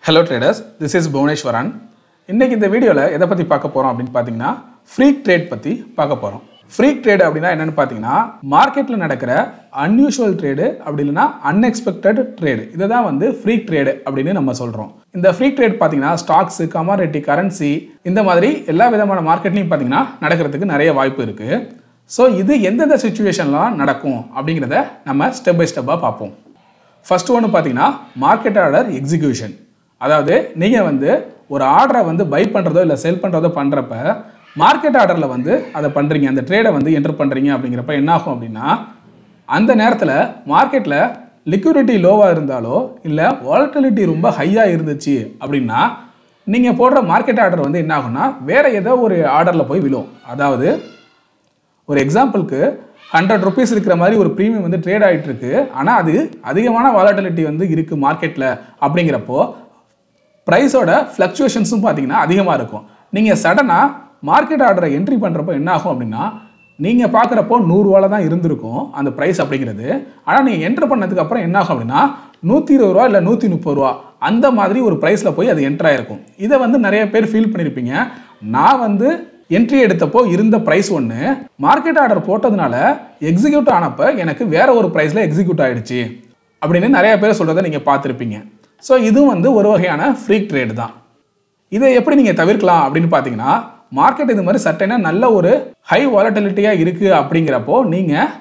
Hello traders, this is Bhuvneshwaran. இன்னைக்கு இந்த வீடியோல எதை பத்தி பார்க்க போறோம் அப்படினு பாத்தீங்கன்னா freak trade பத்தி பார்க்க போறோம். Freak trade அப்படினா என்னன்னு பாத்தீங்கன்னா மார்க்கெட்ல நடக்கிற unusual trade அப்படி இல்லனா unexpected trade. இத தான் வந்து freak trade அப்படினு நம்ம சொல்றோம். இந்த freak trade பாத்தீங்கன்னா stocks, commodity, currency இந்த மாதிரி எல்லா விதமான மார்க்கெட்லயும் பாத்தீங்கன்னா நடக்கிறதுக்கு நிறைய வாய்ப்பு இருக்கு. சோ இது எந்தெந்த சிச்சுவேஷன்லாம் நடக்கும் அப்படிங்கறத நம்ம ஸ்டெப் பை ஸ்டெப்பா பாப்போம். ஃபர்ஸ்ட் ஒன்னு பாத்தீங்கன்னா மார்க்கெட் ஆர்டர் எக்ஸிகியூஷன். அதாவது நீங்க வந்து ஒரு ஆர்டரை வந்து பை பண்றதோ இல்ல செல் பண்றதோ பண்றப்ப மார்க்கெட் ஆர்டர்ல வந்து அதை பண்றீங்க, அந்த ட்ரேடை வந்து என்டர் பண்றீங்க அப்படிங்கிறப்ப என்ன ஆகும் அப்படின்னா அந்த நேரத்துல மார்க்கெட்ல லிக்விடிட்டி லோவா இருந்தாலோ இல்ல வாலட்டிலிட்டி ரொம்ப ஹையா இருந்துச்சு அப்படின்னா நீங்க போடுற மார்க்கெட் ஆர்டர் வந்து என்ன ஆகும்னா வேற ஏதோ ஒரு ஆர்டர்ல போய் விழும். அதாவது ஒரு எக்ஸாம்பிளுக்கு 100 rupees இருக்கிற மாதிரி ஒரு பிரீமியம் வந்து ட்ரேட் ஆயிட்டு இருக்கு, ஆனா அது அதிகமான வாலட்டிலிட்டி வந்து இருக்கு மார்க்கெட்ல அப்படிங்கிறப்போ பிரைஸோட ஃப்ளக்சுவேஷன்ஸும் பார்த்தீங்கன்னா அதிகமாக இருக்கும். நீங்கள் சடனாக மார்க்கெட் ஆர்டரை என்ட்ரி பண்ணுறப்போ என்ன ஆகும் அப்படின்னா நீங்கள் பார்க்குறப்போ 100 ரூபால தான் இருந்திருக்கும் அந்த ப்ரைஸ் அப்படிங்கிறது. ஆனால் நீங்கள் என்ட்ரு பண்ணதுக்கு அப்புறம் என்ன ஆகும் அப்படின்னா 120 ரூபா இல்லை 130 ரூபா அந்த மாதிரி ஒரு ப்ரைஸில் போய் அது என்ட்ரு ஆயிருக்கும். இதை வந்து நிறைய பேர் ஃபீல் பண்ணியிருப்பீங்க. நான் வந்து என்ட்ரி எடுத்தப்போ இருந்த ப்ரைஸ் ஒன்று, மார்க்கெட் ஆர்டர் போட்டதுனால எக்ஸிக்யூட் ஆனப்போ எனக்கு வேற ஒரு ப்ரைஸில் எக்ஸிக்யூட் ஆகிடுச்சு அப்படின்னு நிறைய பேர் சொல்கிறத நீங்கள் பார்த்துருப்பீங்க. ஸோ இதுவும் வந்து ஒரு வகையான ஃப்ரீக் ட்ரேட் தான். இதை எப்படி நீங்கள் தவிர்க்கலாம் அப்படின்னு பார்த்தீங்கன்னா மார்க்கெட் இது மாதிரி சட்டைனா நல்ல ஒரு ஹை வாலட்டிலிட்டியாக இருக்குது அப்படிங்கிறப்போ நீங்கள்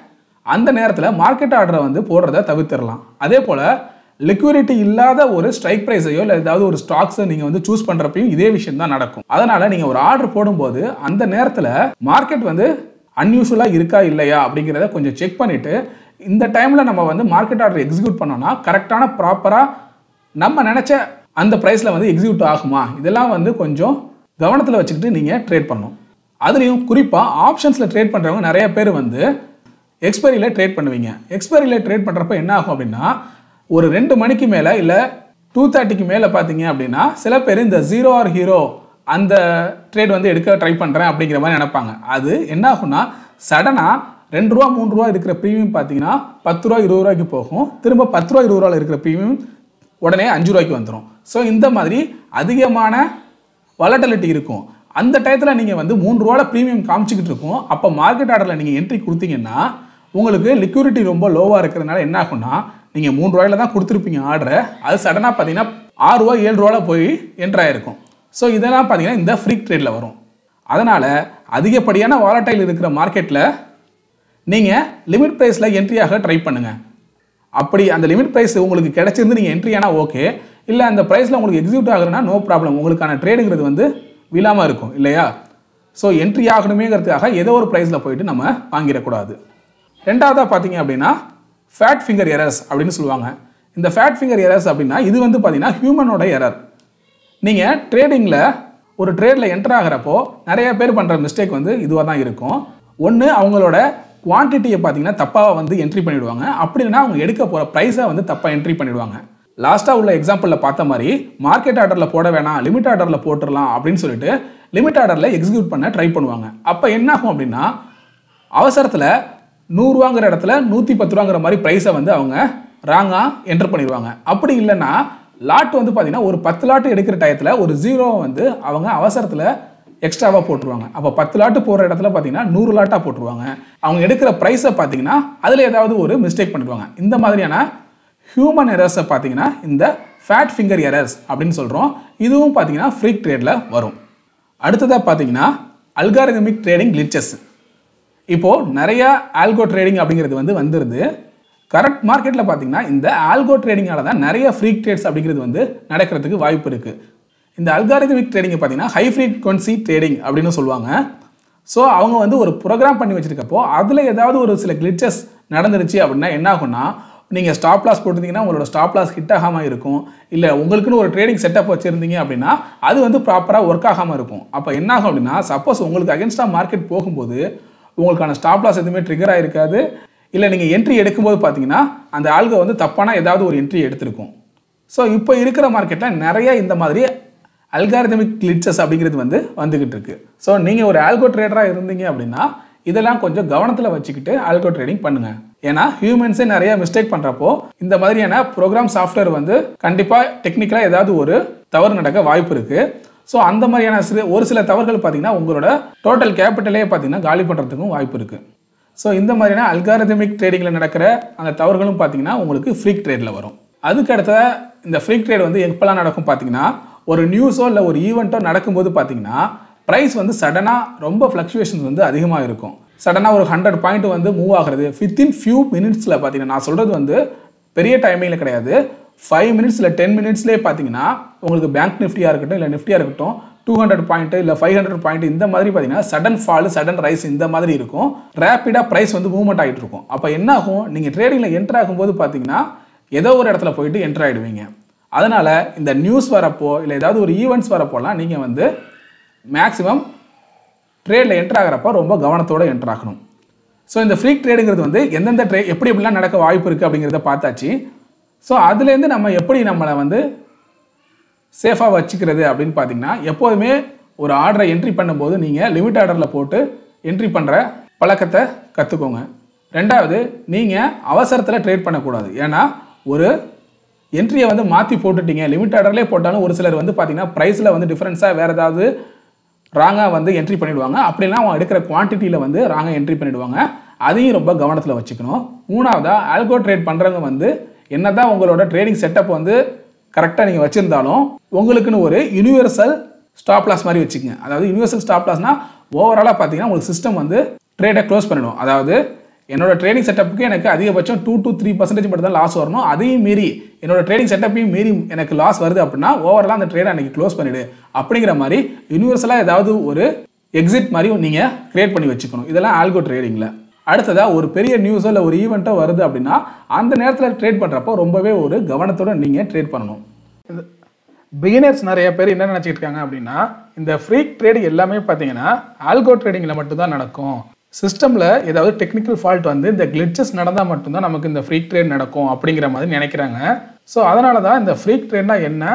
அந்த நேரத்தில் மார்க்கெட் ஆர்டரை வந்து போடுறத தவிர்த்திடலாம். அதே போல் லிக்விடிட்டி இல்லாத ஒரு ஸ்ட்ரைக் ப்ரைஸையோ இல்லை ஏதாவது ஒரு ஸ்டாக்ஸை நீங்கள் வந்து சூஸ் பண்ணுறப்பையும் இதே விஷயம் தான் நடக்கும். அதனால் நீங்கள் ஒரு ஆர்டர் போடும்போது அந்த நேரத்தில் மார்க்கெட் வந்து அன்யூஷுவலாக இருக்கா இல்லையா அப்படிங்கிறத கொஞ்சம் செக் பண்ணிவிட்டு இந்த டைமில் நம்ம வந்து மார்க்கெட் ஆர்டர் எக்ஸிக்யூட் பண்ணோம்னா கரெக்டான ப்ராப்பராக நம்ம நினச்ச அந்த ப்ரைஸில் வந்து எக்ஸிக்யூட் ஆகுமா இதெல்லாம் வந்து கொஞ்சம் கவனத்தில் வச்சுக்கிட்டு நீங்கள் ட்ரேட் பண்ணணும். அதுலேயும் குறிப்பாக ஆப்ஷன்ஸில் ட்ரேட் பண்ணுறவங்க நிறைய பேர் வந்து எக்ஸ்பைரியில் ட்ரேட் பண்ணுவீங்க. எக்ஸ்பைரியில் ட்ரேட் பண்ணுறப்ப என்ன ஆகும் அப்படின்னா ஒரு 2 மணிக்கு மேலே இல்லை 2:30க்கு மேலே பார்த்தீங்க அப்படின்னா சில பேர் இந்த 0 ஆர் ஹீரோ அந்த ட்ரேட் வந்து எடுக்க ட்ரை பண்ணுறேன் அப்படிங்கிற மாதிரி நினைப்பாங்க. அது என்ன ஆகும்னா சடனாக 2 ரூபா 3 ரூபா இருக்கிற ப்ரீமியம் பார்த்தீங்கன்னா 10 ரூபா 20 ரூபாய்க்கு போகும். திரும்ப 10 ரூபா 20 ரூபாயில் இருக்கிற ப்ரீமியம் உடனே 5 ரூபாய்க்கு வந்துடும். ஸோ இந்த மாதிரி அதிகமான வாலட்டிலிட்டி இருக்கும். அந்த டயத்தில் நீங்கள் வந்து 3 ரூபாவில் ப்ரீமியம் காமிச்சிக்கிட்டு இருக்கும். அப்போ மார்க்கெட் ஆர்டரில் நீங்கள் என்ட்ரி கொடுத்தீங்கன்னா உங்களுக்கு லிக்விடிட்டி ரொம்ப லோவாக இருக்கிறதுனால என்ன ஆகும்னா நீங்கள் 3 ரூபாயில் தான் கொடுத்துருப்பீங்க ஆர்டரை, அது சடனாக பார்த்தீங்கன்னா 6 ரூபா 7 ரூபாவில் போய் என்ட்ரு ஆகிருக்கும். ஸோ இதெல்லாம் பார்த்தீங்கன்னா இந்த ஃப்ரீக் ட்ரேடில் வரும். அதனால் அதிகப்படியான வாலட்டைல் இருக்கிற மார்க்கெட்டில் நீங்கள் லிமிட் ப்ரைஸில் என்ட்ரியாக ட்ரை பண்ணுங்கள். அப்படி அந்த லிமிட் ப்ரைஸ் உங்களுக்கு கிடைச்சிருந்து நீங்கள் என்ட்ரி ஆனால் ஓகே, இல்லை அந்த ப்ரைஸில் உங்களுக்கு எக்ஸிக்யூட் ஆகுதுன்னா நோ ப்ராப்ளம், உங்களுக்கான ட்ரேடுங்கிறது வந்து விழாமல் இருக்கும் இல்லையா. ஸோ என்ட்ரி ஆகணுமேங்கிறதுக்காக ஏதோ ஒரு ப்ரைஸில் போயிட்டு நம்ம வாங்கிடக்கூடாது. ரெண்டாவதாக பார்த்தீங்க அப்படின்னா ஃபேட் ஃபிங்கர் எரர்ஸ் அப்படின்னு சொல்லுவாங்க. இந்த ஃபேட் ஃபிங்கர் எரர்ஸ் அப்படின்னா இது வந்து பார்த்தீங்கன்னா ஹியூமனோட எரர். நீங்கள் ட்ரேடிங்கில் ஒரு ட்ரேடில் என்டர் ஆகிறப்போ நிறைய பேர் பண்ணுற மிஸ்டேக் வந்து இதுவாக தான் இருக்கும். ஒன்று அவங்களோட குவான்டிட்டியை பார்த்தீங்கன்னா தப்பாக வந்து என்ட்ரி பண்ணிவிடுவாங்க, அப்படி இல்லைனா அவங்க எடுக்க போகிற ப்ரைஸை வந்து தப்பாக என்ட்ரி பண்ணிவிடுவாங்க. லாஸ்ட்டாக உள்ள எக்ஸாம்பிளில் பார்த்த மாதிரி மார்க்கெட் ஆர்டரில் போட வேணாம் லிமிட் ஆர்டரில் போட்டுடலாம் அப்படின்னு சொல்லிட்டு லிமிட் ஆர்டரில் எக்ஸிக்யூட் பண்ண ட்ரை பண்ணுவாங்க. அப்போ என்ன ஆகும் அப்படின்னா அவசரத்தில் 100 ரூபாங்கிற இடத்துல 110 ரூபாங்கிற மாதிரி ப்ரைஸை வந்து அவங்க ராங்காக என்டர் பண்ணிடுவாங்க. அப்படி இல்லைன்னா லாட் வந்து பார்த்தீங்கன்னா ஒரு 10 லாட்டு எடுக்கிற டயத்தில் ஒரு 0 வந்து அவங்க அவசரத்தில் எக்ஸ்ட்ராவாக போட்டுருவாங்க. அப்போ 10 லாட்டு போகிற இடத்துல பார்த்தீங்கன்னா 100 லாட்டாக போட்டுருவாங்க. அவங்க எடுக்கிற ப்ரைஸை பார்த்தீங்கன்னா அதில் ஏதாவது ஒரு மிஸ்டேக் பண்ணிடுவாங்க. இந்த மாதிரியான ஹியூமன் எரர்ஸை பார்த்தீங்கன்னா இந்த ஃபேட் ஃபிங்கர் எரர்ஸ் அப்படின்னு சொல்கிறோம். இதுவும் பார்த்தீங்கன்னா ஃப்ரீக் ட்ரேடில் வரும். அடுத்ததாக பார்த்தீங்கன்னா அல்காரிதமிக் ட்ரேடிங் கிளிச்சஸ். இப்போது நிறையா ஆல்கோ ட்ரேடிங் அப்படிங்கிறது வந்து வந்துடுது. கரெக்ட் மார்க்கெட்டில் பார்த்தீங்கன்னா இந்த ஆல்கோ ட்ரேடிங்கால தான் நிறைய ஃப்ரீக் ட்ரேட்ஸ் அப்படிங்கிறது வந்து நடக்கிறதுக்கு வாய்ப்பு இருக்குது. இந்த அல்காரிதமிக் ட்ரேடிங்கை பார்த்தீங்கன்னா ஹை ஃப்ரீக்வன்சி ட்ரேடிங் அப்படின்னு சொல்லுவாங்க. ஸோ அவங்க வந்து ஒரு ப்ரோக்ராம் பண்ணி வச்சுருக்கப்போ அதில் ஏதாவது ஒரு சில கிளிச்சஸ் நடந்துருச்சு அப்படின்னா என்ன ஆகும்னா நீங்கள் ஸ்டாப் லாஸ் போட்டிருந்தீங்கன்னா உங்களோட ஸ்டாப் லாஸ் ஹிட் ஆகாமல் இருக்கும். இல்லை உங்களுக்குன்னு ஒரு ட்ரேடிங் செட்டப் வச்சுருந்தீங்க அப்படின்னா அது வந்து ப்ராப்பராக ஒர்க் ஆகாமல் இருக்கும். அப்போ என்ன ஆகும் அப்படின்னா சப்போஸ் உங்களுக்கு அகென்ஸ்டாக மார்க்கெட் போகும்போது உங்களுக்கான ஸ்டாப் லாஸ் எதுவுமே ட்ரிகர் ஆகிருக்காது. இல்லை நீங்கள் என்ட்ரி எடுக்கும்போது பார்த்தீங்கன்னா அந்த ஆல்கோ வந்து தப்பான ஏதாவது ஒரு என்ட்ரி எடுத்திருக்கும். ஸோ இப்போ இருக்கிற மார்க்கெட்டில் நிறைய இந்த மாதிரி அல்காரிதமிக் கிளிச்சஸ் அப்படிங்கிறது வந்து வந்துகிட்டு இருக்கு. ஸோ நீங்கள் ஒரு ஆல்கோ ட்ரேடராக இருந்தீங்க அப்படின்னா இதெல்லாம் கொஞ்சம் கவனத்தில் வச்சுக்கிட்டு ஆல்கோ ட்ரேடிங் பண்ணுங்கள். ஏன்னா ஹியூமன்ஸே நிறைய மிஸ்டேக் பண்ணுறப்போ இந்த மாதிரியான ப்ரோக்ராம் சாஃப்ட்வேர் வந்து கண்டிப்பாக டெக்னிக்கலாக ஏதாவது ஒரு தவறு நடக்க வாய்ப்பு இருக்குது. ஸோ அந்த மாதிரியான ஒரு சில தவறுகள் பார்த்தீங்கன்னா உங்களோட டோட்டல் கேபிட்டலே பார்த்தீங்கன்னா காலி பண்ணுறதுக்கும் வாய்ப்பு இருக்குது. ஸோ இந்த மாதிரியான அல்காரிதமிக் ட்ரேடிங்கில் நடக்கிற அந்த தவறுகளும் பார்த்தீங்கன்னா உங்களுக்கு ஃப்ரீக் ட்ரேடில் வரும். அதுக்கு அடுத்த இந்த ஃப்ரீக் ட்ரேட் வந்து எப்போல்லாம் நடக்கும் பார்த்தீங்கன்னா ஒரு நியூஸோ இல்லை ஒரு ஈவெண்ட்டோ நடக்கும்போது பார்த்தீங்கன்னா ப்ரைஸ் வந்து சடனாக ரொம்ப ஃப்ளக்சுவேஷன்ஸ் வந்து அதிகமாக இருக்கும். சடனாக ஒரு 100 பாயிண்ட் வந்து மூவ் ஆகிறது வித்தின் ஃபியூ மினிட்ஸில் பார்த்தீங்கன்னா, நான் சொல்கிறது வந்து பெரிய டைமிங்கில் கிடையாது, 5 மினிட்ஸ் இல்லை 10 மினிட்ஸ்லேயே பார்த்தீங்கன்னா உங்களுக்கு பேங்க் நிஃப்டியாக இருக்கட்டும் இல்லை நிஃப்டியாக இருக்கட்டும் 200 பாயிண்ட் இல்லை 500 பாயிண்ட் இந்த மாதிரி பார்த்தீங்கன்னா சடன் ஃபால் சடன் ரைஸ் இந்த மாதிரி இருக்கும். ரேப்பிடாக ப்ரைஸ் வந்து மூவ்மெண்ட் ஆகிட்டு இருக்கும். அப்போ என்ன ஆகும், நீங்கள் ட்ரேடிங்கில் என்ட்ரு ஆகும்போது பார்த்தீங்கன்னா ஏதோ ஒரு இடத்துல போயிட்டு என்ட்ரு ஆகிடுவீங்க. அதனால் இந்த நியூஸ் வரப்போ இல்லை ஏதாவது ஒரு ஈவெண்ட்ஸ் வரப்போலாம் நீங்கள் வந்து மேக்ஸிமம் ட்ரேடில் என்ட்ரு ஆகிறப்போ ரொம்ப கவனத்தோடு என்ட்ரு ஆகணும். ஸோ இந்த ஃப்ரீக் ட்ரேடுங்கிறது வந்து எந்தெந்த எப்படிலாம் நடக்க வாய்ப்பு இருக்குது அப்படிங்கிறத பார்த்தாச்சு. ஸோ அதுலேருந்து நம்ம எப்படி நம்மளை வந்து சேஃபாக வச்சுக்கிறது அப்படின்னு பார்த்தீங்கன்னா, எப்போதுமே ஒரு ஆர்டரை என்ட்ரி பண்ணும்போது நீங்கள் லிமிட் ஆர்டரில் போட்டு என்ட்ரி பண்ணுற பழக்கத்தை கற்றுக்கோங்க. ரெண்டாவது, நீங்கள் அவசரத்தில் ட்ரேட் பண்ணக்கூடாது. ஏன்னா ஒரு என்ட்ரியை வந்து மாற்றி போட்டுட்டீங்க, லிமிட் ஆர்டர்லேயே போட்டாலும் ஒரு சிலர் வந்து பார்த்தீங்கன்னா ப்ரைஸில் வந்து டிஃப்ரென்ஸாக வேறு ஏதாவது ராங்காக வந்து என்ட்ரி பண்ணிவிடுவாங்க. அப்படின்னா அவங்க எடுக்கிற குவான்டிட்டியில் வந்து ராங்காக என்ட்ரி பண்ணிவிடுவாங்க. அதையும் ரொம்ப கவனத்தில் வச்சுக்கணும். மூணாவதாக ஆல்கோ ட்ரேட் பண்ணுறவங்க வந்து என்ன தான் உங்களோட ட்ரேடிங் செட்டப் வந்து கரெக்டாக நீங்கள் வச்சுருந்தாலும் உங்களுக்குன்னு ஒரு யூனிவர்சல் ஸ்டாப் லாஸ் மாதிரி வச்சுக்கோங்க. அதாவது யூனிவர்சல் ஸ்டாப் லாஸ்னால் ஓவராலாக பார்த்தீங்கன்னா உங்களுக்கு சிஸ்டம் வந்து ட்ரேடை க்ளோஸ் பண்ணிடும். அதாவது என்னோட ட்ரேடிங் செட்டப்புக்கு எனக்கு அதிகபட்சம் 2 to 3% மட்டும் தான் லாஸ் வரணும். அதையும் மீறி என்னோட ட்ரேடிங் செட்டப்பையும் மீறி எனக்கு லாஸ் வருது அப்படின்னா ஓவராலாக அந்த ட்ரேடை அன்றைக்கி க்ளோஸ் பண்ணிவிடு அப்படிங்கிற மாதிரி யூனிவர்சலாக ஏதாவது ஒரு எக்ஸிட் மாதிரி நீங்கள் க்ரியேட் பண்ணி வச்சுக்கணும். இதெல்லாம் ஆல்கோ ட்ரேடிங்கில். அடுத்ததாக ஒரு பெரிய நியூஸோ இல்லை ஒரு ஈவெண்ட்டோ வருது அப்படின்னா அந்த நேரத்தில் ட்ரேட் பண்ணுறப்போ ரொம்பவே ஒரு கவனத்தோடு நீங்கள் ட்ரேட் பண்ணணும். பிகினர்ஸ் நிறைய பேர் என்ன நினச்சிட்டு இருக்காங்க அப்படின்னா, இந்த ஃப்ரீக் ட்ரேடிங் எல்லாமே பார்த்தீங்கன்னா ஆல்கோ ட்ரேடிங்கில் மட்டும்தான் நடக்கும். சிஸ்டமில் ஏதாவது டெக்னிக்கல் ஃபால்ட் வந்து இந்த கிளிச்சஸ் நடந்தால் மட்டும்தான் நமக்கு இந்த ஃப்ரீக் ட்ரேட் நடக்கும் அப்படிங்கிற மாதிரி நினைக்கிறாங்க. ஸோ அதனால தான் இந்த ஃப்ரீக் ட்ரேட்னா என்ன,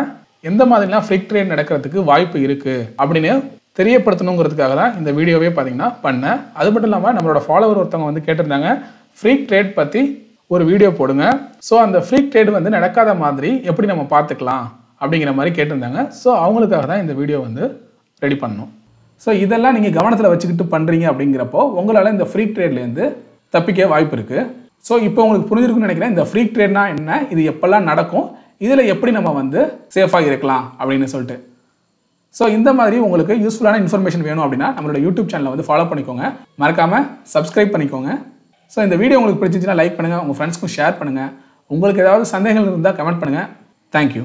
எந்த மாதிரிலாம் ஃப்ரீக் ட்ரேட் நடக்கிறதுக்கு வாய்ப்பு இருக்குது அப்படின்னு தெரியப்படுத்தணுங்கிறதுக்காக தான் இந்த வீடியோவே பார்த்தீங்கன்னா பண்ணேன். அது மட்டும் இல்லாமல் நம்மளோட ஃபாலோவர் ஒருத்தவங்க வந்து கேட்டிருந்தாங்க, ஃப்ரீக் ட்ரேட் பற்றி ஒரு வீடியோ போடுங்க. ஸோ அந்த ஃப்ரீக் ட்ரேட் வந்து நடக்காத மாதிரி எப்படி நம்ம பார்த்துக்கலாம் அப்படிங்கிற மாதிரி கேட்டிருந்தாங்க. ஸோ அவங்களுக்காக தான் இந்த வீடியோ வந்து ரெடி பண்ணணும். ஸோ இதெல்லாம் நீங்கள் கவனத்தில் வச்சுக்கிட்டு பண்ணுறீங்க அப்படிங்கிறப்போ உங்களால் இந்த ஃப்ரீக் ட்ரேட்லேருந்து தப்பிக்க வாய்ப்பு இருக்குது. ஸோ இப்போ உங்களுக்கு புரிஞ்சிருக்குன்னு நினைக்கிறேன். இந்த ஃப்ரீக் ட்ரேட்னா என்ன, இது எப்போல்லாம் நடக்கும், இதில் எப்படி நம்ம வந்து சேஃபாக இருக்கலாம் அப்படின்னு சொல்லிட்டு. ஸோ இந்த மாதிரி உங்களுக்கு யூஸ்ஃபுல்லான இன்ஃபர்மேஷன் வேணும் அப்படின்னா நம்மளோட யூடியூப் சேனலை வந்து ஃபாலோ பண்ணிக்கோங்க, மறக்காமல் சப்ஸ்கிரைப் பண்ணிக்கோங்க. ஸோ இந்த வீடியோ உங்களுக்கு பிடிச்சிச்சுன்னா லைக் பண்ணுங்கள், உங்கள் ஃப்ரெண்ட்ஸ்க்கும் ஷேர் பண்ணுங்கள். உங்களுக்கு ஏதாவது சந்தேகங்கள் இருந்தால் கமெண்ட் பண்ணுங்கள். தேங்க்யூ.